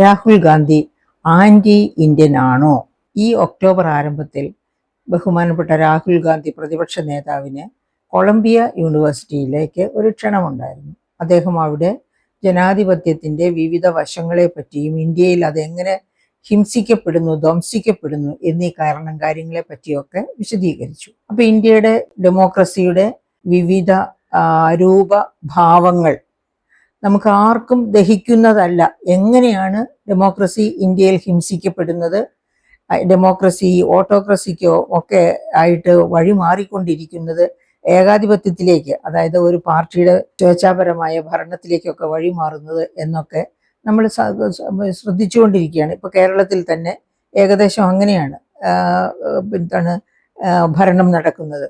Rahul Gandhi anti Indian ആണോ? ഈ October ആരംഭത്തിൽ ബഹുമാനപ്പെട്ട രാഹുൽ ഗാന്ധി പ്രതിപക്ഷ നേതാവിന് കൊളംബിയ യൂണിവേഴ്സിറ്റിയിലേക്ക് ഒരു ക്ഷണമുണ്ടായിരുന്നു. അദ്ദേഹം അവിടെ ജനാധിപത്യത്തിന്റെ വിവിധ വശങ്ങളെ പറ്റിയും ഇന്ത്യയിൽ അതെങ്ങനെ ഹിംസിക്കപ്പെടുന്നു, ധ്വംസിക്കപ്പെടുന്നു എന്നീ കാര്യങ്ങളെ പറ്റിയൊക്കെ വിശദീകരിച്ചു. അപ്പൊ ഇന്ത്യയുടെ ഡെമോക്രസിയുടെ വിവിധ രൂപഭാവങ്ങൾ നമുക്ക് ആർക്കും ദഹിക്കുന്നതല്ല. എങ്ങനെയാണ് ഡെമോക്രസി ഇന്ത്യയിൽ ഹിംസിക്കപ്പെടുന്നത്, ഡെമോക്രസി ഓട്ടോക്രസിക്കോ ഒക്കെ ആയിട്ട് വഴിമാറിക്കൊണ്ടിരിക്കുന്നത്, ഏകാധിപത്യത്തിലേക്ക്, അതായത് ഒരു പാർട്ടിയുടെ സ്വേച്ഛാപരമായ ഭരണത്തിലേക്കൊക്കെ വഴിമാറുന്നത് എന്നൊക്കെ നമ്മൾ ശ്രദ്ധിച്ചുകൊണ്ടിരിക്കുകയാണ്. ഇപ്പൊ കേരളത്തിൽ തന്നെ ഏകദേശം അങ്ങനെയാണ് എന്താണ് ഭരണം നടക്കുന്നത്.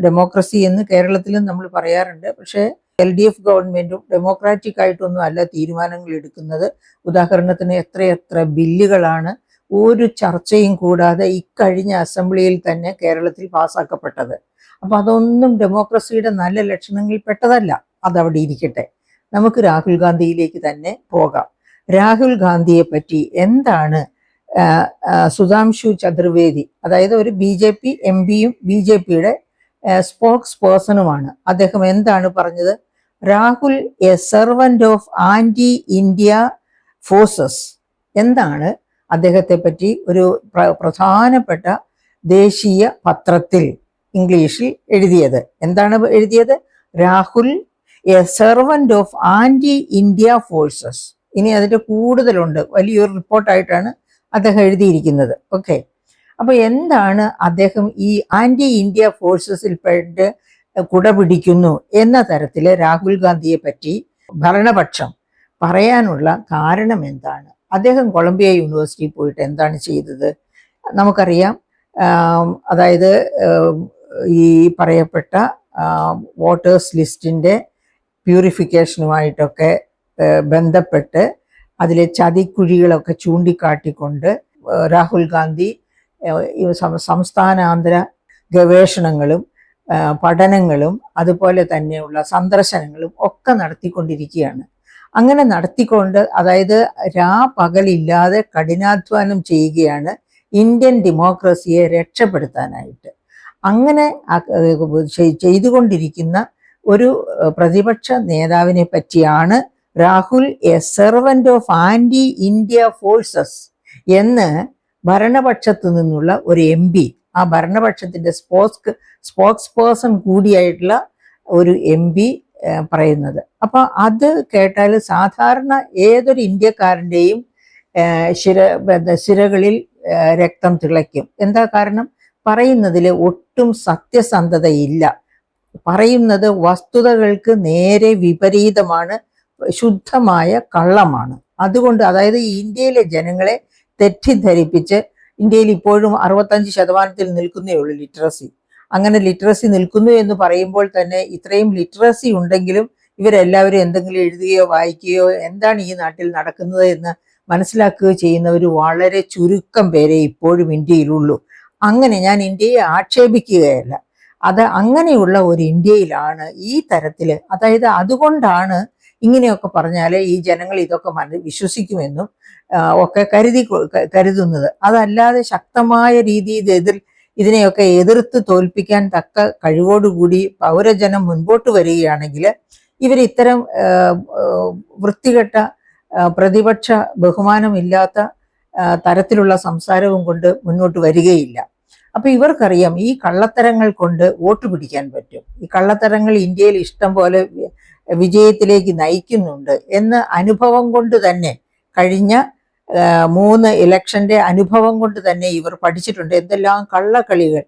ഡെമോക്രസി എന്ന് കേരളത്തിലും നമ്മൾ പറയാറുണ്ട്. പക്ഷേ LDF ഗവൺമെന്റും ഡെമോക്രാറ്റിക് ആയിട്ടൊന്നും അല്ല തീരുമാനങ്ങൾ എടുക്കുന്നത്. ഉദാഹരണത്തിന് എത്രയെത്ര ബില്ലുകളാണ് ഒരു ചർച്ചയും കൂടാതെ ഇക്കഴിഞ്ഞ അസംബ്ലിയിൽ തന്നെ കേരളത്തിൽ പാസ്സാക്കപ്പെട്ടത്. അപ്പൊ അതൊന്നും ഡെമോക്രസിയുടെ നല്ല ലക്ഷണങ്ങളിൽ പെട്ടതല്ല. അതവിടെ ഇരിക്കട്ടെ. നമുക്ക് രാഹുൽ ഗാന്ധിയിലേക്ക് തന്നെ പോകാം. രാഹുൽ ഗാന്ധിയെ പറ്റി എന്താണ് സുധാംശു ചതുർവേദി, അതായത് ഒരു BJP MPയും BJPയുടെ സ്പോക്സ് പേഴ്സണുമാണ്. അദ്ദേഹം എന്താണ് പറഞ്ഞത്? Rahul a servant of anti India forces. എന്താണ് അദ്ദേഹത്തെ പറ്റി ഒരു പ്രധാനപ്പെട്ട ദേശീയ പത്രത്തിൽ ഇംഗ്ലീഷിൽ എഴുതിയത്? എന്താണ് എഴുതിയത്? Rahul a servant of anti India forces. ഇനി അതിന്റെ കൂടുതലുണ്ട്, വലിയൊരു റിപ്പോർട്ടായിട്ടാണ് അദ്ദേഹം എഴുതിയിരിക്കുന്നത്. ഓക്കെ, അപ്പൊ എന്താണ് അദ്ദേഹം ഈ ആന്റി ഇന്ത്യ ഫോഴ്സസിൽ പെട്ട് കുടപിടിക്കുന്നു എന്ന തരത്തില് രാഹുൽ ഗാന്ധിയെ പറ്റി ഭരണപക്ഷം പറയാനുള്ള കാരണം എന്താണ്? അദ്ദേഹം കൊളംബിയ യൂണിവേഴ്സിറ്റി പോയിട്ട് എന്താണ് ചെയ്തത്? നമുക്കറിയാം. അതായത് ഈ പറയപ്പെട്ട വോട്ടേഴ്സ് ലിസ്റ്റിന്റെ പ്യൂരിഫിക്കേഷനുമായിട്ടൊക്കെ ബന്ധപ്പെട്ട് അതിലെ ചതിക്കുഴികളൊക്കെ ചൂണ്ടിക്കാട്ടിക്കൊണ്ട് രാഹുൽ ഗാന്ധി സംസ്ഥാനാന്തര ഗവേഷണങ്ങളും പഠനങ്ങളും അതുപോലെ തന്നെയുള്ള സന്ദർശനങ്ങളും ഒക്കെ നടത്തിക്കൊണ്ടിരിക്കുകയാണ്. അങ്ങനെ നടത്തിക്കൊണ്ട്, അതായത് പകലില്ലാതെ കഠിനാധ്വാനം ചെയ്യുകയാണ് ഇന്ത്യൻ ഡെമോക്രസിയെ രക്ഷപ്പെടുത്താനായിട്ട്. അങ്ങനെ ചെയ്തുകൊണ്ടിരിക്കുന്ന ഒരു പ്രതിപക്ഷ നേതാവിനെ പറ്റിയാണ് Rahul a servant of anti India forces എന്ന് ഭരണപക്ഷത്തു നിന്നുള്ള ഒരു MP, ആ ഭരണപക്ഷത്തിന്റെ സ്പോക്സ് പേഴ്സൺ കൂടിയായിട്ടുള്ള ഒരു MP പറയുന്നത്. അപ്പൊ അത് കേട്ടാൽ സാധാരണ ഏതൊരു ഇന്ത്യക്കാരൻ്റെയും ശിരകളിൽ രക്തം തിളയ്ക്കും. എന്താ കാരണം? പറയുന്നതിൽ ഒട്ടും സത്യസന്ധതയില്ല. പറയുന്നത് വസ്തുതകൾക്ക് നേരെ വിപരീതമാണ്, ശുദ്ധമായ കള്ളമാണ്. അതുകൊണ്ട് അതായത് ഇന്ത്യയിലെ ജനങ്ങളെ തെറ്റിദ്ധരിപ്പിച്ച്, ഇന്ത്യയിൽ ഇപ്പോഴും 65% നിൽക്കുന്നേ ഉള്ളൂ ലിറ്ററസി. അങ്ങനെ ലിറ്ററസി നിൽക്കുന്നു എന്ന് പറയുമ്പോൾ തന്നെ ഇത്രയും ലിറ്ററസി ഉണ്ടെങ്കിലും ഇവരെല്ലാവരും എന്തെങ്കിലും എഴുതുകയോ വായിക്കുകയോ എന്താണ് ഈ നാട്ടിൽ നടക്കുന്നത് എന്ന് മനസ്സിലാക്കുകയോ ചെയ്യുന്നവർ വളരെ ചുരുക്കം പേരെ ഇപ്പോഴും ഇന്ത്യയിലുള്ളൂ. അങ്ങനെ ഞാൻ ഇന്ത്യയെ ആക്ഷേപിക്കുകയല്ല, അത് അങ്ങനെയുള്ള ഒരു ഇന്ത്യയിലാണ് ഈ തരത്തില്, അതായത് അതുകൊണ്ടാണ് ഇങ്ങനെയൊക്കെ പറഞ്ഞാല് ഈ ജനങ്ങൾ ഇതൊക്കെ വിശ്വസിക്കുമെന്നും ഒക്കെ കരുതുന്നത്. അതല്ലാതെ ശക്തമായ രീതിയിൽ ഇതിനെയൊക്കെ എതിർത്ത് തോൽപ്പിക്കാൻ തക്ക കഴിവോടുകൂടി പൗരജനം മുൻപോട്ട് വരികയാണെങ്കിൽ ഇവർ ഇത്തരം വൃത്തികെട്ട പ്രതിപക്ഷ ബഹുമാനമില്ലാത്ത തരത്തിലുള്ള സംസാരവും കൊണ്ട് മുന്നോട്ട് വരികയില്ല. അപ്പൊ ഇവർക്കറിയാം ഈ കള്ളത്തരങ്ങൾ കൊണ്ട് വോട്ട് പിടിക്കാൻ പറ്റും. ഈ കള്ളത്തരങ്ങൾ ഇന്ത്യയിൽ ഇഷ്ടം പോലെ വിജയത്തിലേക്ക് നയിക്കുന്നുണ്ട് എന്ന് അനുഭവം കൊണ്ട് തന്നെ, കഴിഞ്ഞ 3 ഇലക്ഷന്റെ അനുഭവം കൊണ്ട് തന്നെ ഇവർ പഠിച്ചിട്ടുണ്ട്. എന്തെല്ലാം കള്ളക്കളികൾ,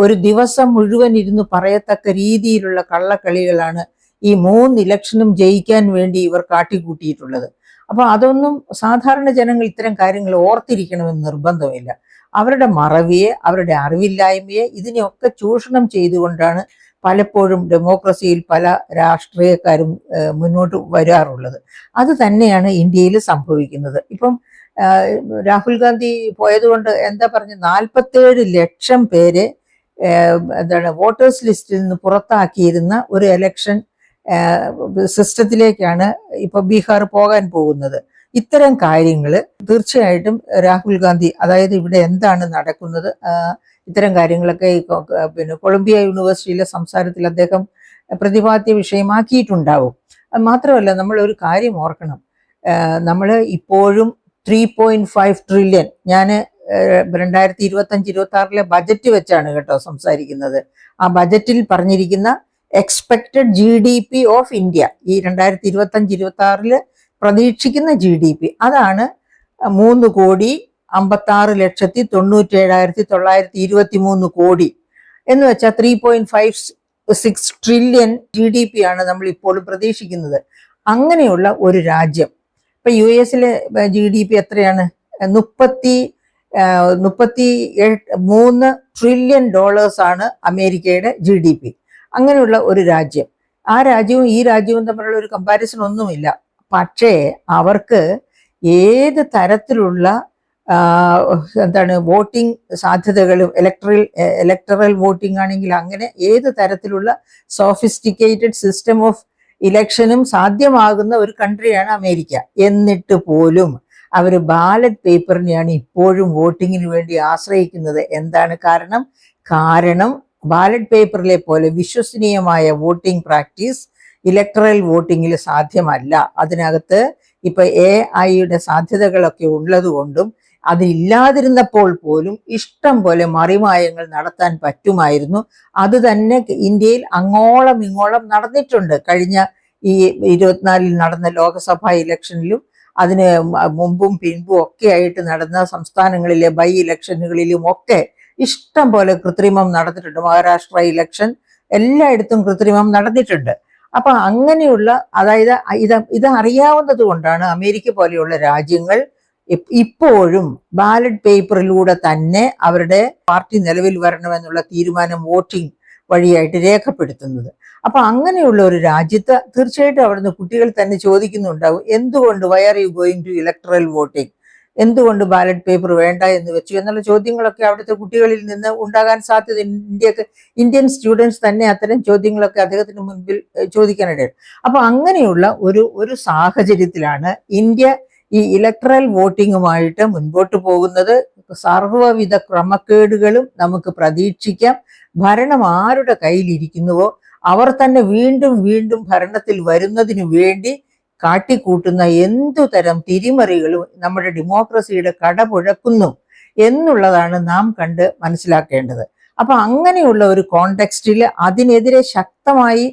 ഒരു ദിവസം മുഴുവൻ ഇരുന്ന് പറയത്തക്ക രീതിയിലുള്ള കള്ളക്കളികളാണ് ഈ 3 ഇലക്ഷനും ജയിക്കാൻ വേണ്ടി ഇവർ കാട്ടിക്കൂട്ടിയിട്ടുള്ളത്. അപ്പൊ അതൊന്നും സാധാരണ ജനങ്ങൾ ഇത്തരം കാര്യങ്ങൾ ഓർത്തിരിക്കണമെന്ന് നിർബന്ധമില്ല. അവരുടെ മറവിയെ, അവരുടെ അറിവില്ലായ്മയെ, ഇതിനെയൊക്കെ ചൂഷണം ചെയ്തുകൊണ്ടാണ് പലപ്പോഴും ഡെമോക്രസിയിൽ പല രാഷ്ട്രീയക്കാരും മുന്നോട്ട് വരാറുള്ളത്. അത് തന്നെയാണ് ഇന്ത്യയിൽ സംഭവിക്കുന്നത്. ഇപ്പം രാഹുൽ ഗാന്ധി പോയതുകൊണ്ട് എന്താ പറഞ്ഞ 47 ലക്ഷം പേരെ എന്താണ് വോട്ടേഴ്സ് ലിസ്റ്റിൽ നിന്ന് പുറത്താക്കിയിരുന്ന ഒരു ഇലക്ഷൻ സിസ്റ്റത്തിലേക്കാണ് ഇപ്പൊ ബീഹാർ പോകാൻ പോകുന്നത്. ഇത്തരം കാര്യങ്ങൾ തീർച്ചയായിട്ടും രാഹുൽ ഗാന്ധി, അതായത് ഇവിടെ എന്താണ് നടക്കുന്നത്, ഇത്തരം കാര്യങ്ങളൊക്കെ പിന്നെ കൊളംബിയ യൂണിവേഴ്സിറ്റിയിലെ സംസാരത്തിൽ അദ്ദേഹം പ്രതിപാദ്യ വിഷയമാക്കിയിട്ടുണ്ടാവും. മാത്രമല്ല, നമ്മൾ ഒരു കാര്യം ഓർക്കണം, നമ്മൾ ഇപ്പോഴും 3.5 ട്രില്യൺ, ഞാൻ 2025-26 ബജറ്റ് വെച്ചാണ് കേട്ടോ സംസാരിക്കുന്നത്. ആ ബജറ്റിൽ പറഞ്ഞിരിക്കുന്ന എക്സ്പെക്റ്റഡ് GDP ഓഫ് ഇന്ത്യ, ഈ 2025-26 പ്രതീക്ഷിക്കുന്ന GDP, അതാണ് 3,56,97,923 കോടി എന്ന് വെച്ചാൽ 3.56 ട്രില്യൺ GDP ആണ് നമ്മൾ ഇപ്പോഴും പ്രതീക്ഷിക്കുന്നത്. അങ്ങനെയുള്ള ഒരു രാജ്യം, ഇപ്പൊ US GDP എത്രയാണ്? 33 ട്രില്യൺ ഡോളേഴ്സ് ആണ് അമേരിക്കയുടെ GDP. അങ്ങനെയുള്ള ഒരു രാജ്യം, ആ രാജ്യവും ഈ രാജ്യവും തമ്മിലുള്ള ഒരു കമ്പാരിസൺ ഒന്നുമില്ല. പക്ഷേ അവർക്ക് ഏത് തരത്തിലുള്ള വോട്ടിംഗ് സാധ്യതകളും, ഇലക്ടറൽ വോട്ടിംഗ് ആണെങ്കിൽ അങ്ങനെ ഏത് തരത്തിലുള്ള സോഫിസ്റ്റിക്കേറ്റഡ് സിസ്റ്റം ഓഫ് ഇലക്ഷനും സാധ്യമാകുന്ന ഒരു കൺട്രിയാണ് അമേരിക്ക. എന്നിട്ട് പോലും അവർ ബാലറ്റ് പേപ്പറിനെയാണ് ഇപ്പോഴും വോട്ടിങ്ങിന് വേണ്ടി ആശ്രയിക്കുന്നത്. എന്താണ് കാരണം? ബാലറ്റ് പേപ്പറിലെ പോലെ വിശ്വസനീയമായ വോട്ടിംഗ് പ്രാക്ടീസ് ഇലക്ടറൽ വോട്ടിങ്ങിൽ സാധ്യമല്ല. അതിനകത്ത് ഇപ്പൊ AI സാധ്യതകളൊക്കെ ഉള്ളതുകൊണ്ടും അതില്ലാതിരുന്നപ്പോൾ പോലും ഇഷ്ടം പോലെ മറിമായങ്ങൾ നടത്താൻ പറ്റുമായിരുന്നു. അത് തന്നെ ഇന്ത്യയിൽ അങ്ങോളം ഇങ്ങോളം നടന്നിട്ടുണ്ട്. കഴിഞ്ഞ ഈ 24 നടന്ന ലോക്സഭാ ഇലക്ഷനിലും അതിന് മുമ്പും പിൻപും ഒക്കെ ആയിട്ട് നടന്ന സംസ്ഥാനങ്ങളിലെ ബൈ ഇലക്ഷനുകളിലും ഒക്കെ ഇഷ്ടം പോലെ കൃത്രിമം നടന്നിട്ടുണ്ട്. മഹാരാഷ്ട്ര ഇലക്ഷൻ എല്ലായിടത്തും കൃത്രിമം നടന്നിട്ടുണ്ട്. അപ്പൊ അങ്ങനെയുള്ള, അതായത് ഇത് അറിയാവുന്നത് കൊണ്ടാണ് അമേരിക്ക പോലെയുള്ള രാജ്യങ്ങൾ ഇപ്പോഴും ബാലറ്റ് പേപ്പറിലൂടെ തന്നെ അവരുടെ പാർട്ടി നിലവിൽ വരണമെന്നുള്ള തീരുമാനം വോട്ടിംഗ് വഴിയായിട്ട് രേഖപ്പെടുത്തുന്നത്. അപ്പൊ അങ്ങനെയുള്ള ഒരു രാജ്യത്ത് തീർച്ചയായിട്ടും അവിടുന്ന് കുട്ടികൾ തന്നെ ചോദിക്കുന്നുണ്ടാവും, എന്തുകൊണ്ട് why are you going to electoral voting, എന്തുകൊണ്ട് ബാലറ്റ് പേപ്പർ വേണ്ട എന്ന് വെച്ചു എന്നുള്ള ചോദ്യങ്ങളൊക്കെ അവിടുത്തെ കുട്ടികളിൽ നിന്ന് ഉണ്ടാകാൻ സാധ്യത. ഇന്ത്യൻ സ്റ്റുഡൻസ് തന്നെ അത്തരം ചോദ്യങ്ങളൊക്കെ അദ്ദേഹത്തിന് മുൻപിൽ ചോദിക്കാനിടയാണ്. അപ്പൊ അങ്ങനെയുള്ള ഒരു സാഹചര്യത്തിലാണ് ഇന്ത്യ ഈ ഇലക്ടറൽ വോട്ടിങ്ങുമായിട്ട് മുൻപോട്ട് പോകുന്നത്. സർവ്വവിധ ക്രമക്കേടുകളും നമുക്ക് പ്രതീക്ഷിക്കാം. ഭരണം ആരുടെ കയ്യിലിരിക്കുന്നുവോ അവർ തന്നെ വീണ്ടും വീണ്ടും ഭരണത്തിൽ വരുന്നതിനു വേണ്ടി കാട്ടിക്കൂട്ടുന്ന എന്തു തരം തിരിമറികളും നമ്മുടെ ഡെമോക്രസിയുടെ കടപുഴക്കുന്നു എന്നുള്ളതാണ് നാം കണ്ട് മനസ്സിലാക്കേണ്ടത്. അപ്പൊ അങ്ങനെയുള്ള ഒരു കോണ്ടെക്സ്റ്റിൽ അതിനെതിരെ ശക്തമായി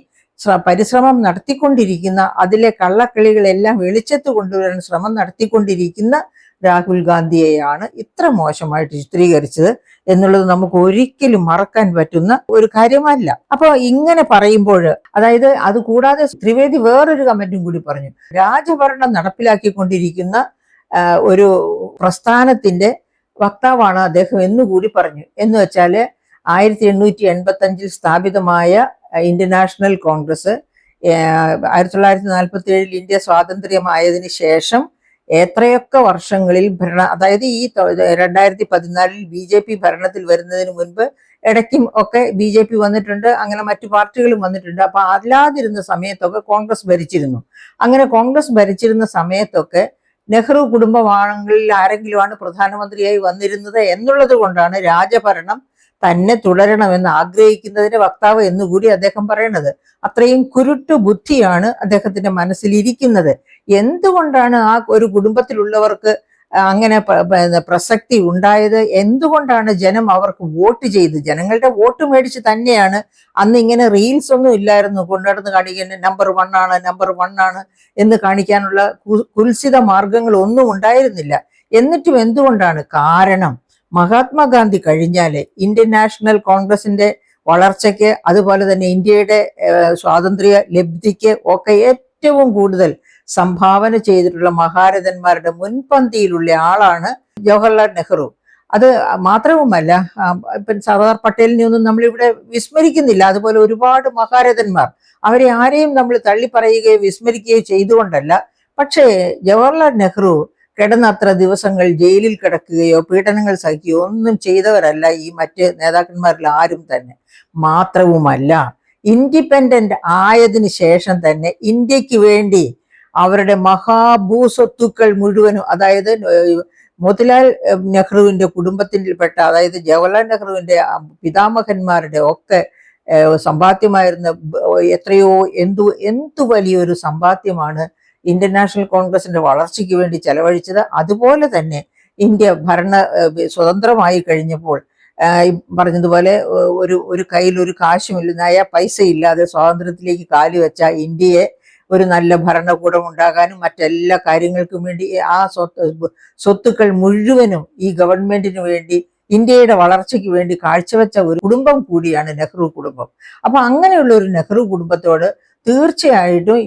പരിശ്രമം നടത്തിക്കൊണ്ടിരിക്കുന്ന, അതിലെ കള്ളക്കളികളെല്ലാം വെളിച്ചത്ത് കൊണ്ടുവരാൻ ശ്രമം നടത്തിക്കൊണ്ടിരിക്കുന്ന രാഹുൽ ഗാന്ധിയെയാണ് ഇത്ര മോശമായിട്ട് ചിത്രീകരിച്ചത് എന്നുള്ളത് നമുക്ക് ഒരിക്കലും മറക്കാൻ പറ്റുന്ന ഒരു കാര്യമല്ല. അപ്പൊ ഇങ്ങനെ പറയുമ്പോൾ, അതായത് അത് കൂടാതെ ത്രിവേദി വേറൊരു കമന്റും കൂടി പറഞ്ഞു, രാജഭരണം നടപ്പിലാക്കിക്കൊണ്ടിരിക്കുന്ന ഒരു പ്രസ്ഥാനത്തിന്റെ വക്താവാണ് അദ്ദേഹം എന്നുകൂടി പറഞ്ഞു. എന്ന് വെച്ചാല് 1885 സ്ഥാപിതമായ ഇന്ത്യൻ നാഷണൽ കോൺഗ്രസ് 1947 ഇന്ത്യ സ്വാതന്ത്ര്യമായതിനു ശേഷം എത്രയൊക്കെ വർഷങ്ങളിൽ അതായത് ഈ 2014 BJP ഭരണത്തിൽ വരുന്നതിന് മുൻപ് ഇടയ്ക്കും ഒക്കെ BJP വന്നിട്ടുണ്ട്, അങ്ങനെ മറ്റു പാർട്ടികളും വന്നിട്ടുണ്ട്. അപ്പൊ അല്ലാതിരുന്ന സമയത്തൊക്കെ കോൺഗ്രസ് ഭരിച്ചിരുന്നു. അങ്ങനെ കോൺഗ്രസ് ഭരിച്ചിരുന്ന സമയത്തൊക്കെ നെഹ്റു കുടുംബാംഗങ്ങളിൽ ആരെങ്കിലുമാണ് പ്രധാനമന്ത്രിയായി വന്നിരുന്നത് എന്നുള്ളത് കൊണ്ടാണ് രാജഭരണം തന്നെ തുടരണമെന്ന് ആഗ്രഹിക്കുന്നതിന്റെ വക്താവ് എന്നുകൂടി അദ്ദേഹം പറയണത്. അത്രയും കുരുട്ടു ബുദ്ധിയാണ് അദ്ദേഹത്തിന്റെ മനസ്സിലിരിക്കുന്നത്. എന്തുകൊണ്ടാണ് ആ ഒരു കുടുംബത്തിലുള്ളവർക്ക് അങ്ങനെ പ്രസക്തി ഉണ്ടായത്? എന്തുകൊണ്ടാണ് ജനം അവർക്ക് വോട്ട് ചെയ്ത്, ജനങ്ങളുടെ വോട്ട് മേടിച്ച് തന്നെയാണ്. അന്ന് ഇങ്ങനെ റീൽസ് ഒന്നും ഇല്ലായിരുന്നു കൊണ്ടുനടന്ന് കാണിക്കാൻ നമ്പർ 1 ആണ് എന്ന് കാണിക്കാനുള്ള കുൽസിത മാർഗങ്ങൾ ഒന്നും ഉണ്ടായിരുന്നില്ല. എന്നിട്ടും എന്തുകൊണ്ടാണ്? കാരണം മഹാത്മാഗാന്ധി കഴിഞ്ഞാല് ഇന്ത്യൻ നാഷണൽ കോൺഗ്രസിന്റെ വളർച്ചയ്ക്ക്, അതുപോലെ തന്നെ ഇന്ത്യയുടെ സ്വാതന്ത്ര്യ ലബ്ധിക്ക് ഒക്കെ ഏറ്റവും കൂടുതൽ സംഭാവന ചെയ്തിട്ടുള്ള മഹാരഥന്മാരുടെ മുൻപന്തിയിലുള്ള ആളാണ് ജവഹർലാൽ നെഹ്റു. അത് മാത്രവുമല്ല, സർദാർ പട്ടേലിനെ ഒന്നും നമ്മളിവിടെ വിസ്മരിക്കുന്നില്ല. അതുപോലെ ഒരുപാട് മഹാരഥന്മാർ, അവരെ ആരെയും നമ്മൾ തള്ളിപ്പറയുകയോ വിസ്മരിക്കുകയോ ചെയ്തുകൊണ്ടല്ല. പക്ഷേ ജവഹർലാൽ നെഹ്റു കിടന്നത്ര ദിവസങ്ങൾ ജയിലിൽ കിടക്കുകയോ പീഡനങ്ങൾ സഹിക്കുകയോ ഒന്നും ചെയ്തവരല്ല ഈ മറ്റ് നേതാക്കന്മാരിൽ ആരും തന്നെ. മാത്രവുമല്ല, ഇൻഡിപെൻഡന്റ് ആയതിനു ശേഷം തന്നെ ഇന്ത്യക്ക് വേണ്ടി അവരുടെ മഹാഭൂസ്വത്തുക്കൾ മുഴുവനും, അതായത് മോത്തിലാൽ നെഹ്റുവിന്റെ കുടുംബത്തിൽപ്പെട്ട, അതായത് ജവഹർലാൽ നെഹ്റുവിന്റെ പിതാമഹന്മാരുടെ ഒക്കെ സമ്പാദ്യമായിരുന്ന എത്രയോ എന്തു വലിയൊരു സമ്പാദ്യമാണ് ഇന്ത്യൻ നാഷണൽ കോൺഗ്രസിന്റെ വളർച്ചയ്ക്ക് വേണ്ടി ചെലവഴിച്ചത്. അതുപോലെ തന്നെ ഇന്ത്യ സ്വതന്ത്രമായി കഴിഞ്ഞപ്പോൾ പറഞ്ഞതുപോലെ ഒരു കയ്യിൽ ഒരു കാശുമില്ല, പൈസ ഇല്ലാതെ സ്വാതന്ത്ര്യത്തിലേക്ക് കാലുവെച്ച ഇന്ത്യയെ ഒരു നല്ല ഭരണകൂടം ഉണ്ടാകാനും മറ്റെല്ലാ കാര്യങ്ങൾക്കും വേണ്ടി ആ സ്വത്തുക്കൾ മുഴുവനും ഈ ഗവൺമെന്റിന് വേണ്ടി, ഇന്ത്യയുടെ വളർച്ചയ്ക്ക് വേണ്ടി കാഴ്ചവെച്ച ഒരു കുടുംബം കൂടിയാണ് നെഹ്റു കുടുംബം. അപ്പൊ അങ്ങനെയുള്ള ഒരു നെഹ്റു കുടുംബത്തോട് തീർച്ചയായിട്ടും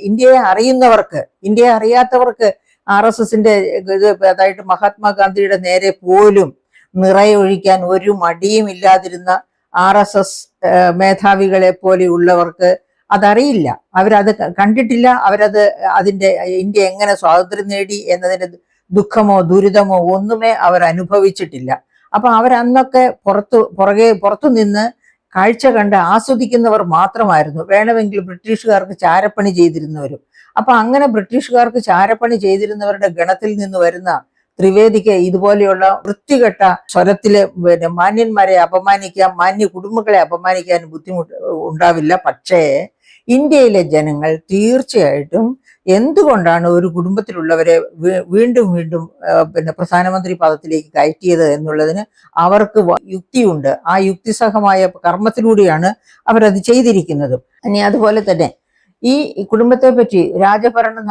ഇന്ത്യയെ അറിയുന്നവർക്ക്, ഇന്ത്യയെ അറിയാത്തവർക്ക് RSSന്റെ അതായത് മഹാത്മാഗാന്ധിയുടെ നേരെ പോലും നിറയൊഴിക്കാൻ ഒരു മടിയും ഇല്ലാതിരുന്ന RSS മേധാവികളെ പോലെയുള്ളവർക്ക് അതറിയില്ല, അവരത് കണ്ടിട്ടില്ല, ഇന്ത്യ എങ്ങനെ സ്വാതന്ത്ര്യം നേടി എന്നതിന്റെ ദുഃഖമോ ദുരിതമോ ഒന്നുമേ അവർ അനുഭവിച്ചിട്ടില്ല. അപ്പൊ അവരന്നൊക്കെ പുറത്തു നിന്ന് കാഴ്ച കണ്ട് ആസ്വദിക്കുന്നവർ മാത്രമായിരുന്നു, വേണമെങ്കിൽ ബ്രിട്ടീഷുകാർക്ക് ചാരപ്പണി ചെയ്തിരുന്നവരും. അപ്പൊ അങ്ങനെ ബ്രിട്ടീഷുകാർക്ക് ചാരപ്പണി ചെയ്തിരുന്നവരുടെ ഗണത്തിൽ നിന്ന് വരുന്ന ത്രിവേദിക്ക് ഇതുപോലെയുള്ള വൃത്തികെട്ട സ്വരത്തില് മാന്യന്മാരെ അപമാനിക്കാൻ, മാന്യ കുടുംബങ്ങളെ അപമാനിക്കാൻ ബുദ്ധിമുട്ട് ഉണ്ടാവില്ല. പക്ഷേ ഇന്ത്യയിലെ ജനങ്ങൾ തീർച്ചയായിട്ടും എന്തുകൊണ്ടാണ് ഒരു കുടുംബത്തിലുള്ളവരെ വീണ്ടും വീണ്ടും പ്രധാനമന്ത്രി പദത്തിലേക്ക് കയറ്റിയത് എന്നുള്ളതിന് അവർക്ക് യുക്തിയുണ്ട്. ആ യുക്തിസഹമായ കർമ്മത്തിലൂടെയാണ് അവരത് ചെയ്തിരിക്കുന്നത്. ഇനി അതുപോലെ തന്നെ ഈ കുടുംബത്തെ പറ്റി, രാജഭരണം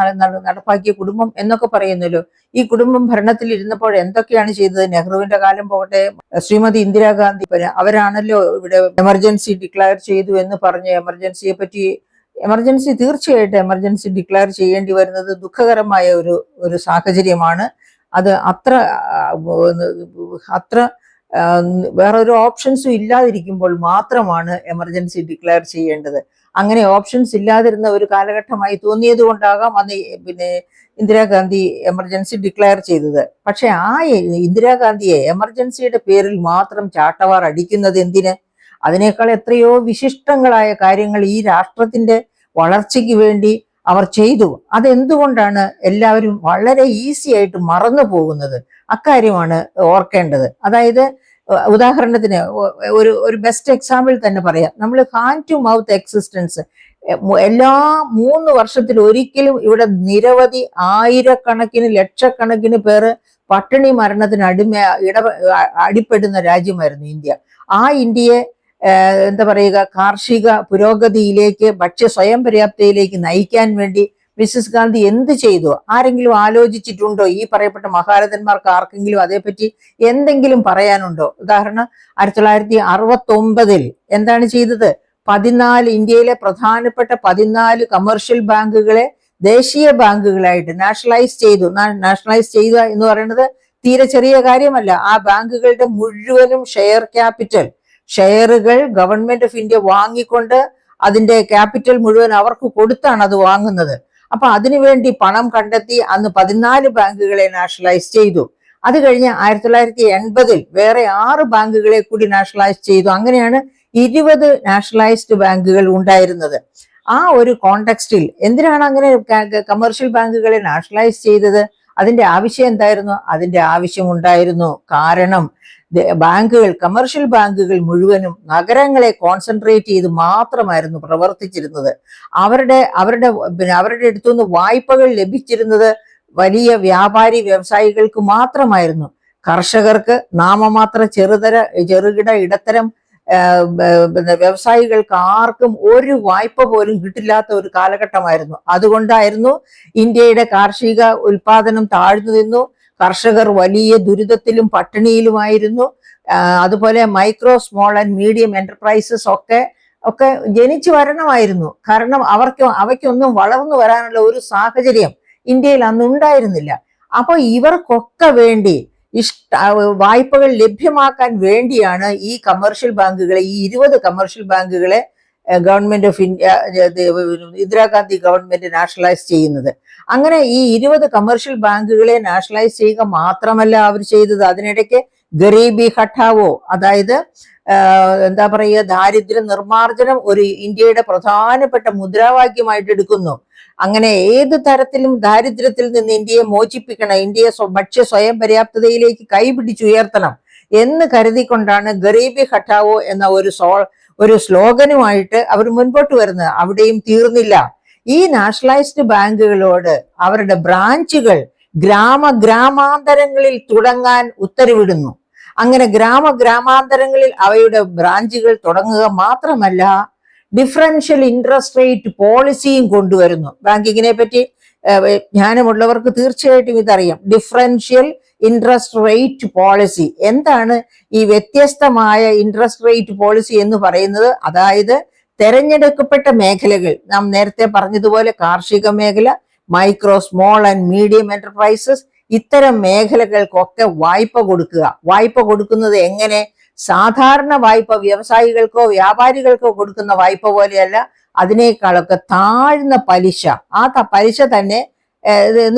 നടപ്പാക്കിയ കുടുംബം എന്നൊക്കെ പറയുന്നല്ലോ, ഈ കുടുംബം ഭരണത്തിൽ ഇരുന്നപ്പോൾ എന്തൊക്കെയാണ് ചെയ്തത്? നെഹ്റുവിന്റെ കാലം പോകട്ടെ, ശ്രീമതി ഇന്ദിരാഗാന്ധി അവരാണല്ലോ ഇവിടെ എമർജൻസി ഡിക്ലെയർ ചെയ്തു എന്ന് പറഞ്ഞ് എമർജൻസിയെ പറ്റി, തീർച്ചയായിട്ടും എമർജൻസി ഡിക്ലെയർ ചെയ്യേണ്ടി വരുന്നത് ദുഃഖകരമായ ഒരു സാഹചര്യമാണ്. അത് അത്ര വേറൊരു ഓപ്ഷൻസും ഇല്ലാതിരിക്കുമ്പോൾ മാത്രമാണ് എമർജൻസി ഡിക്ലെയർ ചെയ്യേണ്ടത്. അങ്ങനെ ഓപ്ഷൻസ് ഇല്ലാതിരുന്ന ഒരു കാലഘട്ടമായി തോന്നിയത് കൊണ്ടാകാം അന്ന് ഇന്ദിരാഗാന്ധി എമർജൻസി ഡിക്ലെയർ ചെയ്തത്. പക്ഷെ ആ ഇന്ദിരാഗാന്ധിയെ എമർജൻസിയുടെ പേരിൽ മാത്രം ചാട്ടവാർ അടിക്കുന്നത് എന്തിന്? അതിനേക്കാൾ എത്രയോ വിശിഷ്ടങ്ങളായ കാര്യങ്ങൾ ഈ രാഷ്ട്രത്തിന്റെ വളർച്ചയ്ക്ക് വേണ്ടി അവർ ചെയ്തു. അതെന്തുകൊണ്ടാണ് എല്ലാവരും വളരെ ഈസി ആയിട്ട് മറന്നു പോകുന്നത്? അക്കാര്യമാണ് ഓർക്കേണ്ടത്. അതായത് ഉദാഹരണത്തിന് ഒരു ബെസ്റ്റ് എക്സാമ്പിൾ തന്നെ പറയാം. നമ്മൾ ഹാൻഡ് ടു മൗത്ത് എക്സിസ്റ്റൻസ്, എല്ലാ 3 വർഷത്തിൽ ഒരിക്കലും ഇവിടെ നിരവധി ആയിരക്കണക്കിന് ലക്ഷക്കണക്കിന് പേര് പട്ടിണി മരണത്തിന് അടിപ്പെടുന്ന രാജ്യമായിരുന്നു ഇന്ത്യ. ആ ഇന്ത്യയെ എന്താ പറയുക, കാർഷിക പുരോഗതിയിലേക്ക്, ഭക്ഷ്യ സ്വയം പര്യാപ്തയിലേക്ക് നയിക്കാൻ വേണ്ടി മിസസ് ഗാന്ധി എന്ത് ചെയ്തു? ആരെങ്കിലും ആലോചിച്ചിട്ടുണ്ടോ? ഈ പറയപ്പെട്ട മഹാരഥന്മാർക്ക് ആർക്കെങ്കിലും അതേപ്പറ്റി എന്തെങ്കിലും പറയാനുണ്ടോ? ഉദാഹരണം 1969 എന്താണ് ചെയ്തത്? ഇന്ത്യയിലെ പ്രധാനപ്പെട്ട 14 കമേഴ്ഷ്യൽ ബാങ്കുകളെ ദേശീയ ബാങ്കുകളായിട്ട് നാഷണലൈസ് ചെയ്തു. നാഷണലൈസ് ചെയ്യുക എന്ന് പറയുന്നത് തീരെ ചെറിയ കാര്യമല്ല. ആ ബാങ്കുകളുടെ മുഴുവനും ഷെയറുകൾ ഗവൺമെന്റ് ഓഫ് ഇന്ത്യ വാങ്ങിക്കൊണ്ട് അതിന്റെ ക്യാപിറ്റൽ മുഴുവൻ അവർക്ക് കൊടുത്താണ് അത് വാങ്ങുന്നത്. അപ്പൊ അതിനുവേണ്ടി പണം കണ്ടെത്തി അന്ന് 14 ബാങ്കുകളെ നാഷണലൈസ് ചെയ്തു. അത് കഴിഞ്ഞ് 1980 വേറെ 6 ബാങ്കുകളെ കൂടി നാഷണലൈസ് ചെയ്തു. അങ്ങനെയാണ് 20 നാഷണലൈസ്ഡ് ബാങ്കുകൾ ഉണ്ടായിരുന്നത്. ആ ഒരു കോണ്ടെക്സ്റ്റിൽ എന്തിനാണ് അങ്ങനെ കമേഴ്ഷ്യൽ ബാങ്കുകളെ നാഷണലൈസ് ചെയ്തത്? അതിന്റെ ആവശ്യം എന്തായിരുന്നു? അതിന്റെ ആവശ്യമുണ്ടായിരുന്നു. കാരണം കമേഴ്ഷ്യൽ ബാങ്കുകൾ മുഴുവനും നഗരങ്ങളെ കോൺസെൻട്രേറ്റ് ചെയ്ത് മാത്രമായിരുന്നു പ്രവർത്തിച്ചിരുന്നത്. അവരുടെ അടുത്തുനിന്ന് വായ്പകൾ ലഭിച്ചിരുന്നത് വലിയ വ്യവസായികൾക്ക് മാത്രമായിരുന്നു. കർഷകർക്ക്, നാമമാത്ര ചെറുകിട ഇടത്തരം വ്യവസായികൾക്ക് ആർക്കും ഒരു വായ്പ പോലും കിട്ടില്ലാത്ത ഒരു കാലഘട്ടമായിരുന്നു. അതുകൊണ്ടായിരുന്നു ഇന്ത്യയുടെ കാർഷിക ഉൽപാദനം താഴ്ന്നു നിന്നു. കർഷകർ വലിയ ദുരിതത്തിലും പട്ടിണിയിലുമായിരുന്നു. അതുപോലെ micro, small and medium enterprises ഒക്കെ ജനിച്ചു വരണമായിരുന്നു. കാരണം അവയ്ക്കൊന്നും വളർന്നു വരാനുള്ള ഒരു സാഹചര്യം ഇന്ത്യയിൽ അന്ന് ഉണ്ടായിരുന്നില്ല. അപ്പൊ ഇവർക്കൊക്കെ വേണ്ടി വായ്പകൾ ലഭ്യമാക്കാൻ വേണ്ടിയാണ് ഈ കമേഴ്ഷ്യൽ ബാങ്കുകളെ, ഈ 20 കമേഴ്ഷ്യൽ ബാങ്കുകളെ government of India, Indira Gandhi government nationalise ചെയ്യുന്നത്. അങ്ങനെ ഈ 20 കമേഴ്ഷ്യൽ ബാങ്കുകളെ നാഷണലൈസ് ചെയ്യുക മാത്രമല്ല അവർ ചെയ്തത്, അതിനിടയ്ക്ക് ഗരീബി ഹഠാവോ, അതായത് എന്താ പറയുക, ദാരിദ്ര്യ നിർമ്മാർജ്ജനം ഒരു ഇന്ത്യയുടെ പ്രധാനപ്പെട്ട മുദ്രാവാക്യമായിട്ട് എടുക്കുന്നു. അങ്ങനെ ഏത് തരത്തിലും ദാരിദ്ര്യത്തിൽ നിന്ന് ഇന്ത്യയെ മോചിപ്പിക്കണം, ഇന്ത്യയെ ഭക്ഷ്യ സ്വയം പര്യാപ്തതയിലേക്ക് കൈപിടിച്ചുയർത്തണം എന്ന് കരുതിക്കൊണ്ടാണ് ഗരീബി ഹഠാവോ എന്ന ഒരു സ്ലോഗനുമായിട്ട് അവർ മുൻപോട്ട് വരുന്നത്. അവിടെയും തീർന്നില്ല. ഈ നാഷണലൈസ്ഡ് ബാങ്കുകളോട് അവരുടെ ബ്രാഞ്ചുകൾ ഗ്രാമാന്തരങ്ങളിൽ തുടങ്ങാൻ ഉത്തരവിടുന്നു. അങ്ങനെ ഗ്രാമാന്തരങ്ങളിൽ അവയുടെ ബ്രാഞ്ചുകൾ തുടങ്ങുക മാത്രമല്ല, ഡിഫറൻഷ്യൽ ഇൻട്രസ്റ്റ് റേറ്റ് പോളിസിയും കൊണ്ടുവരുന്നു. ബാങ്കിങ്ങിനെ പറ്റി ജ്ഞാനമുള്ളവർക്ക് തീർച്ചയായിട്ടും ഇതറിയാം. ഡിഫറൻഷ്യൽ ഇൻട്രസ്റ്റ് റേറ്റ് പോളിസി എന്താണ്? ഈ വ്യത്യസ്തമായ ഇൻട്രസ്റ്റ് റേറ്റ് പോളിസി എന്ന് പറയുന്നത്, അതായത് തെരഞ്ഞെടുക്കപ്പെട്ട മേഖലകൾ, നാം നേരത്തെ പറഞ്ഞതുപോലെ കാർഷിക മേഖല, micro small and medium enterprises, ഇത്തരം മേഖലകൾക്കൊക്കെ വായ്പ കൊടുക്കുക. വായ്പ കൊടുക്കുന്നത് എങ്ങനെ? സാധാരണ വായ്പ വ്യവസായികൾക്കോ വ്യാപാരികൾക്കോ കൊടുക്കുന്ന വായ്പ പോലെയല്ല, അതിനേക്കാളൊക്കെ താഴ്ന്ന പലിശ. ആ പലിശ തന്നെ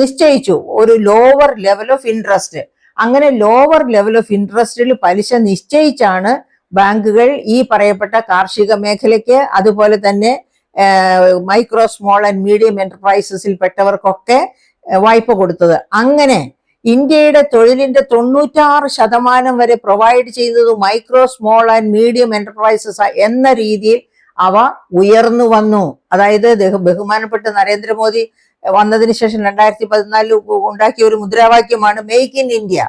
നിശ്ചയിച്ചു, ഒരു ലോവർ ലെവൽ ഓഫ് ഇൻട്രസ്റ്റ്. അങ്ങനെ ലോവർ ലെവൽ ഓഫ് ഇൻട്രസ്റ്റിൽ പലിശ നിശ്ചയിച്ചാണ് ബാങ്കുകൾ ഈ പറയപ്പെട്ട കാർഷിക മേഖലയ്ക്ക്, അതുപോലെ തന്നെ മൈക്രോ സ്മോൾ ആൻഡ് മീഡിയം എന്റർപ്രൈസസിൽ പെട്ടവർക്കൊക്കെ വായ്പ കൊടുത്തത്. അങ്ങനെ ഇന്ത്യയുടെ തൊഴിലിന്റെ 96% വരെ പ്രൊവൈഡ് ചെയ്തത് micro small and medium enterprises എന്ന രീതിയിൽ അവ ഉയർന്നു വന്നു. അതായത് ബഹുമാനപ്പെട്ട നരേന്ദ്രമോദി വന്നതിന് ശേഷം 2014 ഉണ്ടാക്കിയ ഒരു മുദ്രാവാക്യമാണ് make in India.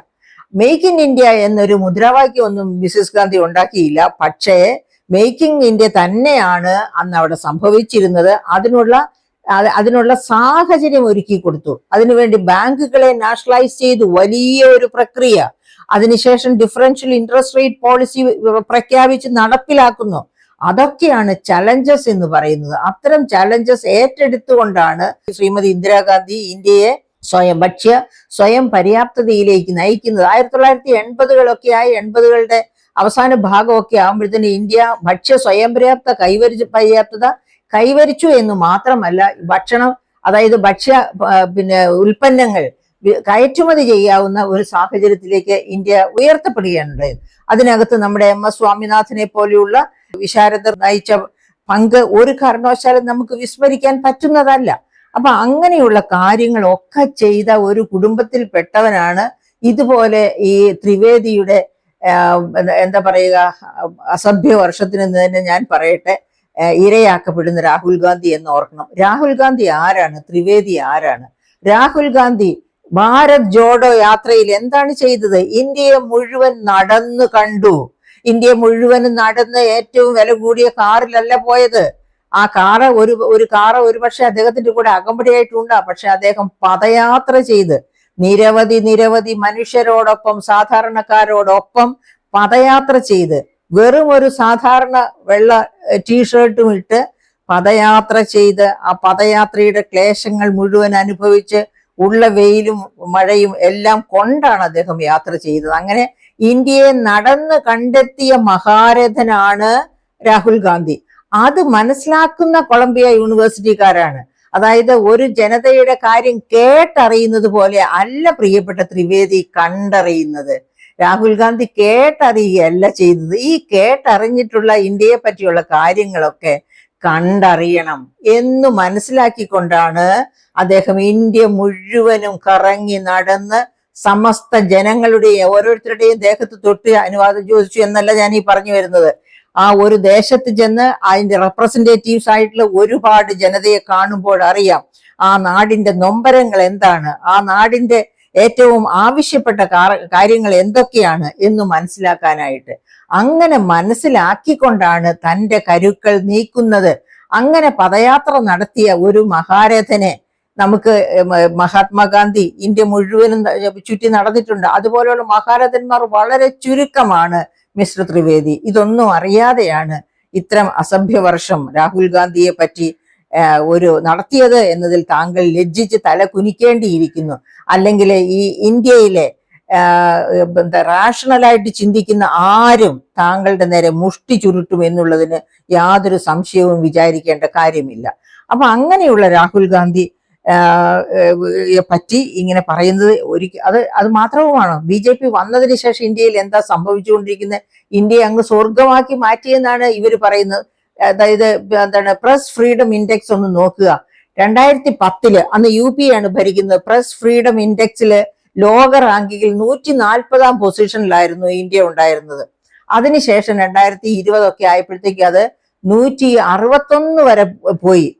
Make in India എന്നൊരു മുദ്രാവാക്യം ഒന്നും മിസസ് ഗാന്ധി ഉണ്ടാക്കിയില്ല. പക്ഷേ മേക്കിംഗ് ഇന്ത്യ തന്നെയാണ് അന്ന് അവിടെ സംഭവിച്ചിരുന്നത്. അതിനുള്ള സാഹചര്യം ഒരുക്കി കൊടുത്തു. അതിനുവേണ്ടി ബാങ്കുകളെ നാഷണലൈസ് ചെയ്തു, വലിയ ഒരു പ്രക്രിയ. അതിനുശേഷം ഡിഫറൻഷ്യൽ ഇൻട്രസ്റ്റ് റേറ്റ് പോളിസി പ്രഖ്യാപിച്ച് നടപ്പിലാക്കുന്നു. അതൊക്കെയാണ് ചലഞ്ചസ് എന്ന് പറയുന്നത്. അത്തരം ചലഞ്ചസ് ഏറ്റെടുത്തുകൊണ്ടാണ് ശ്രീമതി ഇന്ദിരാഗാന്ധി ഇന്ത്യയെ സ്വയം പര്യാപ്തതയിലേക്ക് നയിക്കുന്നത്. 1980 ആയി, 80കളുടെ അവസാന ഭാഗമൊക്കെ ആകുമ്പോഴത്തേന് ഇന്ത്യ ഭക്ഷ്യ സ്വയം പര്യാപ്തത കൈവരിച്ചു എന്ന് മാത്രമല്ല, ഭക്ഷണം, അതായത് ഉൽപ്പന്നങ്ങൾ കയറ്റുമതി ചെയ്യാവുന്ന ഒരു സാഹചര്യത്തിലേക്ക് ഇന്ത്യ ഉയർത്തപ്പെടുകയാണ്. അതിനകത്ത് നമ്മുടെ MS സ്വാമിനാഥനെ പോലെയുള്ള വിശാരദർ നയിച്ച പങ്ക് ഒരു കാരണവശാലും നമുക്ക് വിസ്മരിക്കാൻ പറ്റുന്നതല്ല. അപ്പൊ അങ്ങനെയുള്ള കാര്യങ്ങളൊക്കെ ചെയ്ത ഒരു കുടുംബത്തിൽപ്പെട്ടവനാണ് ഇതുപോലെ ഈ ത്രിവേദിയുടെ എന്താ പറയുക, അസഭ്യ വർഷത്തിന് തന്നെ ഞാൻ പറയട്ടെ, ഇരയാക്കപ്പെടുന്ന രാഹുൽ ഗാന്ധി എന്ന് ഓർക്കണം. രാഹുൽ ഗാന്ധി ആരാണ്? ത്രിവേദി ആരാണ്? രാഹുൽ ഗാന്ധി ഭാരത് ജോഡോ യാത്രയിൽ എന്താണ് ചെയ്തത്? ഇന്ത്യയെ മുഴുവൻ നടന്നു കണ്ടു. ഇന്ത്യ മുഴുവനും നടന്ന് ഏറ്റവും വില കൂടിയ കാറിലല്ല പോയത്. ആ കാറ് ഒരു കാറ് ഒരുപക്ഷെ അദ്ദേഹത്തിന്റെ കൂടെ അകമ്പടിയായിട്ടുണ്ട്. പക്ഷെ അദ്ദേഹം പദയാത്ര ചെയ്ത് നിരവധി മനുഷ്യരോടൊപ്പം, സാധാരണക്കാരോടൊപ്പം പദയാത്ര ചെയ്ത്, വെറും ഒരു സാധാരണ വെള്ള ടീഷർട്ടും ഇട്ട് പദയാത്ര ചെയ്ത്, ആ പദയാത്രയുടെ ക്ലേശങ്ങൾ മുഴുവൻ അനുഭവിച്ച്, ഉള്ള വെയിലും മഴയും എല്ലാം കൊണ്ടാണ് അദ്ദേഹം യാത്ര ചെയ്തത്. അങ്ങനെ ഇന്ത്യയെ നടന്ന് കണ്ടെത്തിയ മഹാരഥനാണ് രാഹുൽ ഗാന്ധി. അത് മനസ്സിലാക്കുന്ന കൊളംബിയ യൂണിവേഴ്സിറ്റിക്കാരാണ്. അതായത് ഒരു ജനതയുടെ കാര്യം കേട്ടറിയുന്നത് പോലെ അല്ല പ്രിയപ്പെട്ട ത്രിവേദി കണ്ടറിയുന്നത്. രാഹുൽ ഗാന്ധി കേട്ടറിയുകയല്ല ചെയ്തത്. ഈ കേട്ടറിഞ്ഞിട്ടുള്ള ഇന്ത്യയെ പറ്റിയുള്ള കാര്യങ്ങളൊക്കെ കണ്ടറിയണം എന്ന് മനസ്സിലാക്കിക്കൊണ്ടാണ് അദ്ദേഹം ഇന്ത്യ മുഴുവനും കറങ്ങി നടന്ന് സമസ്ത ജനങ്ങളുടെയും ഓരോരുത്തരുടെയും ദേഹത്ത് തൊട്ട് അനുവാദം ചോദിച്ചു എന്നല്ല ഞാൻ ഈ പറഞ്ഞു വരുന്നത്. ആ ഒരു ദേശത്ത് ചെന്ന് അതിന്റെ റെപ്രസെന്റേറ്റീവ്സ് ആയിട്ടുള്ള ഒരുപാട് ജനതയെ കാണുമ്പോൾ അറിയാം ആ നാടിന്റെ നൊമ്പരങ്ങൾ എന്താണ്, ആ നാടിന്റെ ഏറ്റവും ആവശ്യപ്പെട്ട കാര്യങ്ങൾ എന്തൊക്കെയാണ് എന്ന് മനസ്സിലാക്കാനായിട്ട്. അങ്ങനെ മനസ്സിലാക്കിക്കൊണ്ടാണ് തന്റെ കരുക്കൾ നീക്കുന്നത്. അങ്ങനെ പദയാത്ര നടത്തിയ ഒരു മഹാരഥനെ നമുക്ക് മഹാത്മാഗാന്ധി ഇന്ത്യ മുഴുവനും ചുറ്റി നടന്നിട്ടുണ്ട്. അതുപോലെയുള്ള മഹാരഥന്മാർ വളരെ ചുരുക്കമാണ് മിസ്റ്റർ ത്രിവേദി. ഇതൊന്നും അറിയാതെയാണ് ഇത്തരം അസഭ്യവർഷം രാഹുൽ ഗാന്ധിയെ പറ്റി നടത്തിയത് എന്നതിൽ താങ്കൾ ലജ്ജിച്ച് തല കുനിക്കേണ്ടിയിരിക്കുന്നു. അല്ലെങ്കിൽ ഈ ഇന്ത്യയിലെ റാഷണലായിട്ട് ചിന്തിക്കുന്ന ആരും താങ്കളുടെ നേരെ മുഷ്ടി ചുരുട്ടും എന്നുള്ളതിന് യാതൊരു സംശയവും വിചാരിക്കേണ്ട കാര്യമില്ല. അപ്പൊ അങ്ങനെയുള്ള രാഹുൽ ഗാന്ധി പറ്റി ഇങ്ങനെ പറയുന്നത് അത് മാത്രവുമാണോ? BJP വന്നതിന് ശേഷം ഇന്ത്യയിൽ എന്താ സംഭവിച്ചുകൊണ്ടിരിക്കുന്നത്? ഇന്ത്യയെ അങ്ങ് സ്വർഗമാക്കി മാറ്റിയെന്നാണ് ഇവർ പറയുന്നത്. അതായത് എന്താണ്, പ്രസ് ഫ്രീഡം ഇൻഡെക്സ് ഒന്ന് നോക്കുക. 2010 അന്ന് UP ആണ് ഭരിക്കുന്നത്. പ്രസ് ഫ്രീഡം ഇൻഡെക്സില് ലോക റാങ്കിങ്ങിൽ 140ാം പൊസിഷനിലായിരുന്നു ഇന്ത്യ ഉണ്ടായിരുന്നത്. അതിനുശേഷം 2020 ആയപ്പോഴത്തേക്ക് അത് 161 വരെ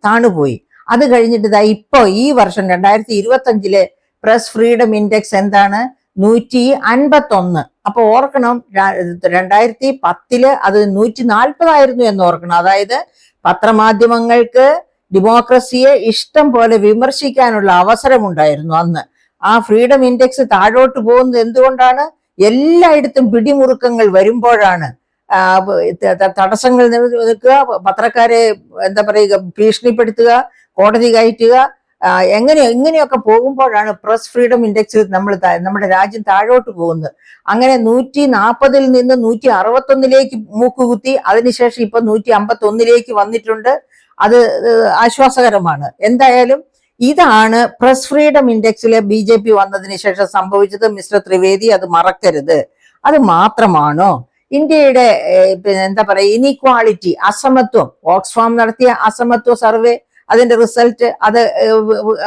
താണുപോയി. അത് കഴിഞ്ഞിട്ട് ഇപ്പോ ഈ വർഷം 2025 പ്രസ് ഫ്രീഡം ഇൻഡെക്സ് എന്താണ്? 151. അപ്പൊ ഓർക്കണം, 2010 അത് 140 എന്ന് ഓർക്കണം. അതായത് പത്രമാധ്യമങ്ങൾക്ക് ഡെമോക്രസിയെ ഇഷ്ടം പോലെ വിമർശിക്കാനുള്ള അവസരമുണ്ടായിരുന്നു അന്ന്. ആ ഫ്രീഡം ഇൻഡെക്സ് താഴോട്ട് പോകുന്നത് എന്തുകൊണ്ടാണ്? എല്ലായിടത്തും പിടിമുറുക്കങ്ങൾ വരുമ്പോഴാണ്. തടസ്സങ്ങൾ നിൽക്കുക, പത്രക്കാരെ ഭീഷണിപ്പെടുത്തുക, കോടതി കയറ്റുക, ഇങ്ങനെയൊക്കെ പോകുമ്പോഴാണ് പ്രസ് ഫ്രീഡം ഇൻഡെക്സിൽ നമ്മുടെ രാജ്യം താഴോട്ട് പോകുന്നത്. അങ്ങനെ 140 നിന്ന് 161 മൂക്കുകുത്തി. അതിനുശേഷം ഇപ്പൊ 151 വന്നിട്ടുണ്ട്. അത് ആശ്വാസകരമാണ്. എന്തായാലും ഇതാണ് പ്രസ് ഫ്രീഡം ഇൻഡെക്സിലെ BJP വന്നതിന് ശേഷം സംഭവിച്ചത്. മിസ്റ്റർ ത്രിവേദി, അത് മറക്കരുത്. അത് മാത്രമാണോ ഇന്ത്യയുടെ ഇനീക്വാളിറ്റി, അസമത്വം? ഓക്സ്ഫാം നടത്തിയ അസമത്വ സർവേ, അതിന്റെ റിസൾട്ട്, അത്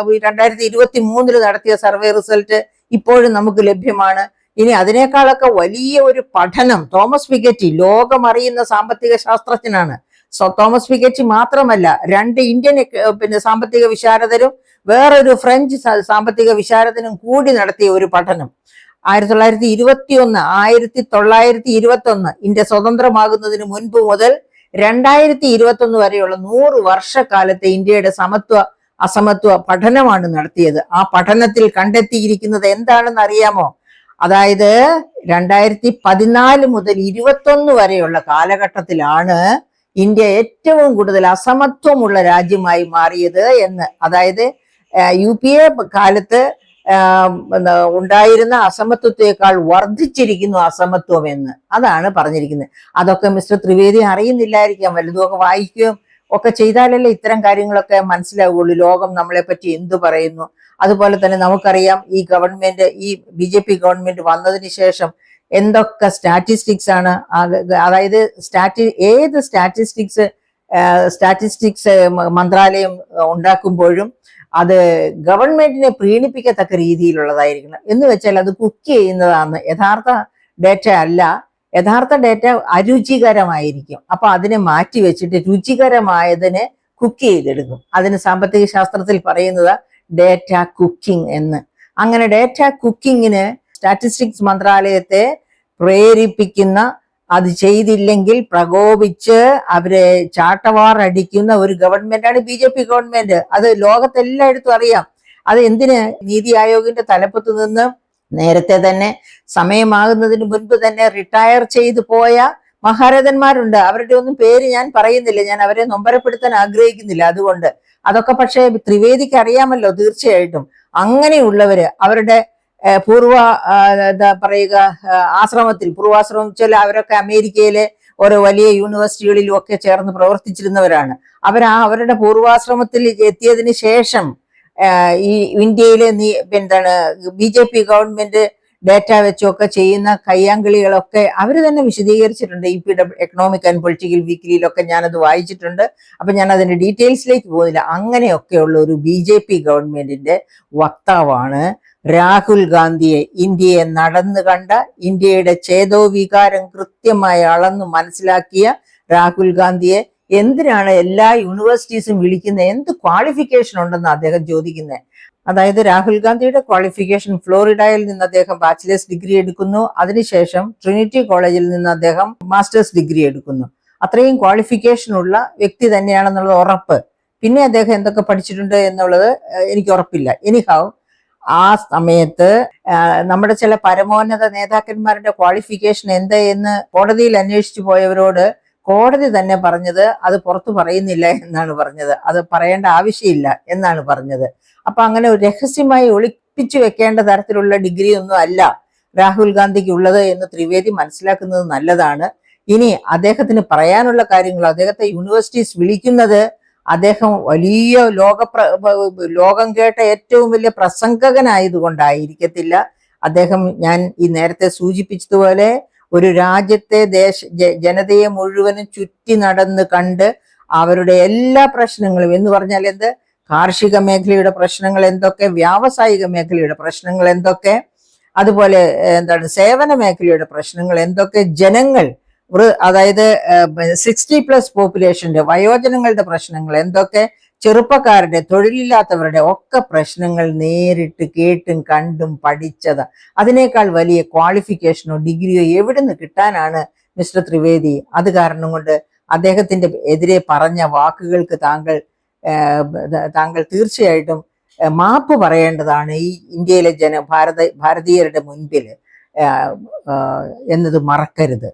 2023 നടത്തിയ സർവേ റിസൾട്ട് ഇപ്പോഴും നമുക്ക് ലഭ്യമാണ്. ഇനി അതിനേക്കാളൊക്കെ വലിയ ഒരു പഠനം തോമസ് പിക്കറ്റി, ലോകമറിയുന്ന സാമ്പത്തിക ശാസ്ത്രജ്ഞനാണ്. തോമസ് പിക്കറ്റി മാത്രമല്ല, 2 ഇന്ത്യൻ സാമ്പത്തിക വിശാരദരും വേറൊരു ഫ്രഞ്ച് സാമ്പത്തിക വിശാരദനും കൂടി നടത്തിയ ഒരു പഠനം. 1921 ഇന്ത്യ സ്വതന്ത്രമാകുന്നതിന് മുൻപ് മുതൽ 2021 വരെയുള്ള 100 വർഷക്കാലത്തെ ഇന്ത്യയുടെ അസമത്വ പഠനമാണ് നടത്തിയത്. ആ പഠനത്തിൽ കണ്ടെത്തിയിരിക്കുന്നത് എന്താണെന്ന് അറിയാമോ? അതായത് 2014 മുതൽ 2021 വരെയുള്ള കാലഘട്ടത്തിലാണ് ഇന്ത്യ ഏറ്റവും കൂടുതൽ അസമത്വമുള്ള രാജ്യമായി മാറിയത് എന്ന്. അതായത് UPA കാലത്ത് ഉണ്ടായിരുന്ന അസമത്വത്തെക്കാൾ വർദ്ധിച്ചിരിക്കുന്നു അസമത്വം എന്ന്. അതാണ് പറഞ്ഞിരിക്കുന്നത്. അതൊക്കെ മിസ്റ്റർ ത്രിവേദി അറിയുന്നില്ലായിരിക്കാം. വലുതുമൊക്കെ വായിക്കുകയും ഒക്കെ ചെയ്താലല്ലേ ഇത്തരം കാര്യങ്ങളൊക്കെ മനസ്സിലാവുകയുള്ളൂ. ലോകം നമ്മളെ പറ്റി എന്തു പറയുന്നു. അതുപോലെ തന്നെ നമുക്കറിയാം, ഈ BJP ഗവൺമെന്റ് വന്നതിന് ശേഷം എന്തൊക്കെ സ്റ്റാറ്റിസ്റ്റിക്സ് ആണ്. അതായത് ഏത് സ്റ്റാറ്റിസ്റ്റിക്സ് മന്ത്രാലയം ഉണ്ടാക്കുമ്പോഴും അത് ഗവൺമെന്റിനെ പ്രീണിപ്പിക്കത്തക്ക രീതിയിലുള്ളതായിരിക്കണം. എന്ന് വെച്ചാൽ അത് കുക്ക് ചെയ്യുന്നതാണ്. യഥാർത്ഥ ഡേറ്റ അല്ല. യഥാർത്ഥ ഡേറ്റ അരുചികരമായിരിക്കും. അപ്പൊ അതിനെ മാറ്റി വെച്ചിട്ട് രുചികരമായതിനെ കുക്ക് ചെയ്തെടുക്കും. അതിന് സാമ്പത്തിക ശാസ്ത്രത്തിൽ പറയുന്നത് ഡേറ്റ കുക്കിംഗ് എന്ന്. അങ്ങനെ ഡേറ്റ കുക്കിങ്ങിന് സ്റ്റാറ്റിസ്റ്റിക്സ് മന്ത്രാലയത്തെ പ്രേരിപ്പിക്കുന്ന, അത് ചെയ്തില്ലെങ്കിൽ പ്രകോപിച്ച് അവരെ ചാട്ടവാർ അടിക്കുന്ന ഒരു ഗവൺമെന്റാണ് BJP ഗവൺമെന്റ്. അത് ലോകത്തെല്ലായിടത്തും അറിയാം. അത് എന്തിന്? നീതി ആയോഗിന്റെ തലപ്പത്ത് നിന്ന് നേരത്തെ തന്നെ, സമയമാകുന്നതിന് മുൻപ് തന്നെ റിട്ടയർ ചെയ്തു പോയ മഹാരഥന്മാരുണ്ട്. അവരുടെ ഒന്നും പേര് ഞാൻ പറയുന്നില്ല, ഞാൻ അവരെ നൊമ്പരപ്പെടുത്താൻ ആഗ്രഹിക്കുന്നില്ല. അതുകൊണ്ട് അതൊക്കെ പക്ഷേ ത്രിവേദിക്ക് അറിയാമല്ലോ തീർച്ചയായിട്ടും. അങ്ങനെയുള്ളവര് അവരുടെ പൂർവാശ്രമം വെച്ചാൽ അവരൊക്കെ അമേരിക്കയിലെ ഓരോ വലിയ യൂണിവേഴ്സിറ്റികളിലും ഒക്കെ ചേർന്ന് പ്രവർത്തിച്ചിരുന്നവരാണ്. അവരുടെ പൂർവാശ്രമത്തിൽ എത്തിയതിന് ശേഷം ഈ ഇന്ത്യയിലെ BJP ഗവൺമെന്റ് ഡേറ്റ വെച്ചൊക്കെ ചെയ്യുന്ന കയ്യാങ്കളികളൊക്കെ അവർ തന്നെ വിശദീകരിച്ചിട്ടുണ്ട്. എക്കണോമിക് ആൻഡ് പൊളിറ്റിക്കൽ വീക്കിലിയിലൊക്കെ ഞാനത് വായിച്ചിട്ടുണ്ട്. അപ്പൊ ഞാൻ അതിന്റെ ഡീറ്റെയിൽസിലേക്ക് പോകുന്നില്ല. അങ്ങനെയൊക്കെയുള്ള ഒരു BJP ഗവൺമെന്റിന്റെ വക്താവാണ് രാഹുൽ ഗാന്ധിയെ. ഇന്ത്യയെ നടന്നു കണ്ട, ഇന്ത്യയുടെ ചേതോവികാരം കൃത്യമായി അളന്നു മനസ്സിലാക്കിയ രാഹുൽ ഗാന്ധിയെ എന്തിനാണ് എല്ലാ യൂണിവേഴ്സിറ്റീസും വിളിക്കുന്നത്? എന്ത് ക്വാളിഫിക്കേഷൻ ഉണ്ടെന്ന് അദ്ദേഹം ചോദിക്കുന്നത്. അതായത് രാഹുൽ ഗാന്ധിയുടെ ക്വാളിഫിക്കേഷൻ, ഫ്ലോറിഡയിൽ നിന്ന് അദ്ദേഹം ബാച്ചിലേഴ്സ് ഡിഗ്രി എടുക്കുന്നു. അതിനുശേഷം ട്രിനിറ്റി കോളേജിൽ നിന്ന് അദ്ദേഹം മാസ്റ്റേഴ്സ് ഡിഗ്രി എടുക്കുന്നു. അത്രയും ക്വാളിഫിക്കേഷൻ ഉള്ള വ്യക്തി തന്നെയാണെന്നുള്ളത് ഉറപ്പ്. പിന്നെ അദ്ദേഹം എന്തൊക്കെ പഠിച്ചിട്ടുണ്ട് എന്നുള്ളത് എനിക്ക് ഉറപ്പില്ല. എനിഹാവ് ആ സമയത്ത് നമ്മുടെ ചില പരമോന്നത നേതാക്കന്മാരുടെ ക്വാളിഫിക്കേഷൻ എന്താ എന്ന് കോടതിയിൽ അന്വേഷിച്ചു പോയവരോട് കോടതി തന്നെ പറഞ്ഞത് അത് പുറത്തു പറയുന്നില്ല എന്നാണ് പറഞ്ഞത്. അത് പറയേണ്ട ആവശ്യമില്ല എന്നാണ് പറഞ്ഞത്. അപ്പൊ അങ്ങനെ രഹസ്യമായി ഒളിപ്പിച്ചു വെക്കേണ്ട തരത്തിലുള്ള ഡിഗ്രി ഒന്നും അല്ല രാഹുൽ ഗാന്ധിക്ക് ഉള്ളത് എന്ന് ത്രിവേദി മനസ്സിലാക്കുന്നത് നല്ലതാണ്. ഇനി അദ്ദേഹത്തിന് പറയാനുള്ള കാര്യങ്ങൾ, അദ്ദേഹത്തെ യൂണിവേഴ്സിറ്റീസ് വിളിക്കുന്നത് അദ്ദേഹം വലിയ ലോകം കേട്ട ഏറ്റവും വലിയ പ്രസംഗകനായതുകൊണ്ടായിരിക്കത്തില്ല. അദ്ദേഹം, ഞാൻ ഈ നേരത്തെ സൂചിപ്പിച്ചതുപോലെ, ഒരു രാജ്യത്തെ ജനതയെ മുഴുവനും ചുറ്റി നടന്ന് കണ്ട് അവരുടെ എല്ലാ പ്രശ്നങ്ങളും, എന്ന് പറഞ്ഞാൽ എന്ത്, കാർഷിക മേഖലയുടെ പ്രശ്നങ്ങൾ എന്തൊക്കെ, വ്യാവസായിക മേഖലയുടെ പ്രശ്നങ്ങൾ എന്തൊക്കെ, അതുപോലെ സേവന മേഖലയുടെ പ്രശ്നങ്ങൾ എന്തൊക്കെ, ജനങ്ങൾ അതായത് 60+ പോപ്പുലേഷന്റെ വയോജനങ്ങളുടെ പ്രശ്നങ്ങൾ എന്തൊക്കെ, ചെറുപ്പക്കാരുടെ, തൊഴിലില്ലാത്തവരുടെ ഒക്കെ പ്രശ്നങ്ങൾ നേരിട്ട് കേട്ടും കണ്ടും പഠിച്ചത്. അതിനേക്കാൾ വലിയ ക്വാളിഫിക്കേഷനോ ഡിഗ്രിയോ എവിടെ നിന്ന് കിട്ടാനാണ് മിസ്റ്റർ ത്രിവേദി? അത് കാരണം കൊണ്ട് അദ്ദേഹത്തിന്റെ എതിരെ പറഞ്ഞ വാക്കുകൾക്ക് താങ്കൾ തീർച്ചയായിട്ടും മാപ്പ് പറയേണ്ടതാണ് ഈ ഇന്ത്യയിലെ ഭാരതീയരുടെ മുൻപിൽ എന്നത് മറക്കരുത്.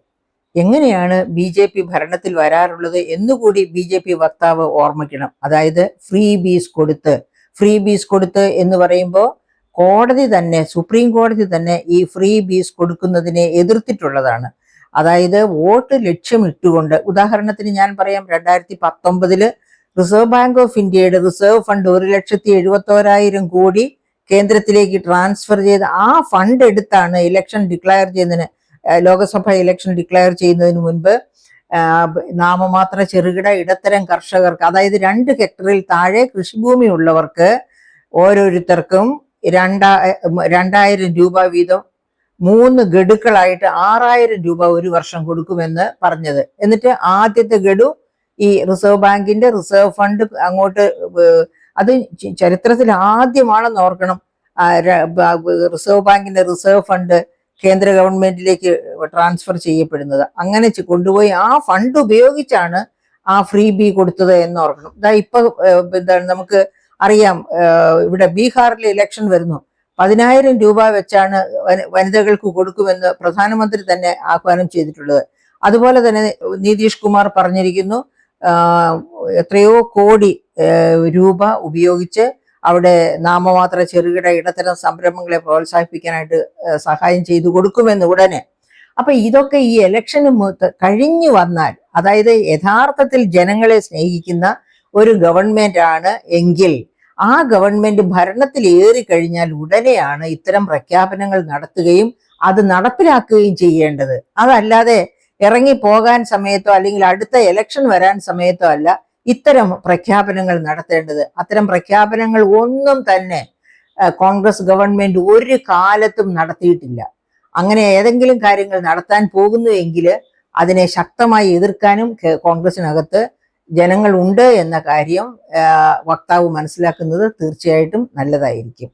എങ്ങനെയാണ് BJP ഭരണത്തിൽ വരാറുള്ളത് എന്നുകൂടി BJP വക്താവ് ഓർമ്മിക്കണം. അതായത് ഫ്രീ ബീസ് കൊടുത്ത് എന്ന് പറയുമ്പോൾ കോടതി തന്നെ, സുപ്രീം കോടതി തന്നെ ഈ ഫ്രീ ബീസ് കൊടുക്കുന്നതിനെ എതിർത്തിട്ടുള്ളതാണ്. അതായത് വോട്ട് ലക്ഷ്യമിട്ടുകൊണ്ട്, ഉദാഹരണത്തിന് ഞാൻ പറയാം, 2019 റിസർവ് ബാങ്ക് ഓഫ് ഇന്ത്യയുടെ റിസർവ് ഫണ്ട് 1,71,000 കോടി കേന്ദ്രത്തിലേക്ക് ട്രാൻസ്ഫർ ചെയ്ത് ആ ഫണ്ട് എടുത്താണ് ഇലക്ഷൻ ഡിക്ലയർ ചെയ്യുന്നതിന്, ലോക്സഭ ഇലക്ഷൻ ഡിക്ലയർ ചെയ്യുന്നതിന് മുൻപ് നാമമാത്ര ചെറുകിട ഇടത്തരം കർഷകർക്ക്, അതായത് 2 ഹെക്ടറിൽ താഴെ കൃഷിഭൂമി ഉള്ളവർക്ക് ഓരോരുത്തർക്കും 2,000 രൂപ വീതം 3 ഗഡുക്കളായിട്ട് 6,000 രൂപ ഒരു വർഷം കൊടുക്കുമെന്ന് പറഞ്ഞത്. എന്നിട്ട് ആദ്യത്തെ ഗഡു ഈ റിസർവ് ബാങ്കിന്റെ റിസർവ് ഫണ്ട് അങ്ങോട്ട്, അത് ചരിത്രത്തിൽ ആദ്യമാണെന്ന് ഓർക്കണം, റിസർവ് ബാങ്കിന്റെ റിസർവ് ഫണ്ട് കേന്ദ്ര ഗവൺമെന്റിലേക്ക് ട്രാൻസ്ഫർ ചെയ്യപ്പെടുന്നത്. അങ്ങനെ കൊണ്ടുപോയി ആ ഫണ്ട് ഉപയോഗിച്ചാണ് ആ ഫ്രീ ബി കൊടുത്തത് എന്ന് ഓർക്കണം. ഇപ്പൊ നമുക്ക് അറിയാം, ഇവിടെ ബീഹാറിലെ ഇലക്ഷൻ വരുന്നു, 10,000 രൂപ വെച്ചാണ് വനിതകൾക്ക് കൊടുക്കുമെന്ന് പ്രധാനമന്ത്രി തന്നെ ആഹ്വാനം ചെയ്തിട്ടുള്ളത്. അതുപോലെ തന്നെ നിതീഷ് കുമാർ പറഞ്ഞിരിക്കുന്നു, എത്രയോ കോടി രൂപ ഉപയോഗിച്ച് അവിടെ നാമമാത്ര ചെറുകിട ഇടത്തരം സംരംഭങ്ങളെ പ്രോത്സാഹിപ്പിക്കാനായിട്ട് സഹായം ചെയ്തു കൊടുക്കുമെന്ന് ഉടനെ. അപ്പൊ ഇതൊക്കെ ഈ ഇലക്ഷന് കഴിഞ്ഞു വന്നാൽ, അതായത് യഥാർത്ഥത്തിൽ ജനങ്ങളെ സ്നേഹിക്കുന്ന ഒരു ഗവൺമെന്റ് ആണ് എങ്കിൽ, ആ ഗവൺമെന്റ് ഭരണത്തിൽ ഏറിക്കഴിഞ്ഞാൽ ഉടനെയാണ് ഇത്തരം പ്രഖ്യാപനങ്ങൾ നടത്തുകയും അത് നടപ്പിലാക്കുകയും ചെയ്യേണ്ടത്. അതല്ലാതെ ഇറങ്ങി പോകാൻ സമയത്തോ അല്ലെങ്കിൽ അടുത്ത ഇലക്ഷൻ വരാൻ സമയത്തോ അല്ല ഇത്തരം പ്രഖ്യാപനങ്ങൾ നടത്തേണ്ടത്. അത്തരം പ്രഖ്യാപനങ്ങൾ ഒന്നും തന്നെ കോൺഗ്രസ് ഗവൺമെന്റ് ഒരു കാലത്തും നടത്തിയിട്ടില്ല. അങ്ങനെ ഏതെങ്കിലും കാര്യങ്ങൾ നടത്താൻ പോകുന്നുവെങ്കിൽ അതിനെ ശക്തമായി എതിർക്കാനും കോൺഗ്രസിനകത്ത് ജനങ്ങൾ ഉണ്ട് എന്ന കാര്യം വക്താവ് മനസ്സിലാക്കുന്നത് തീർച്ചയായിട്ടും നല്ലതായിരിക്കും.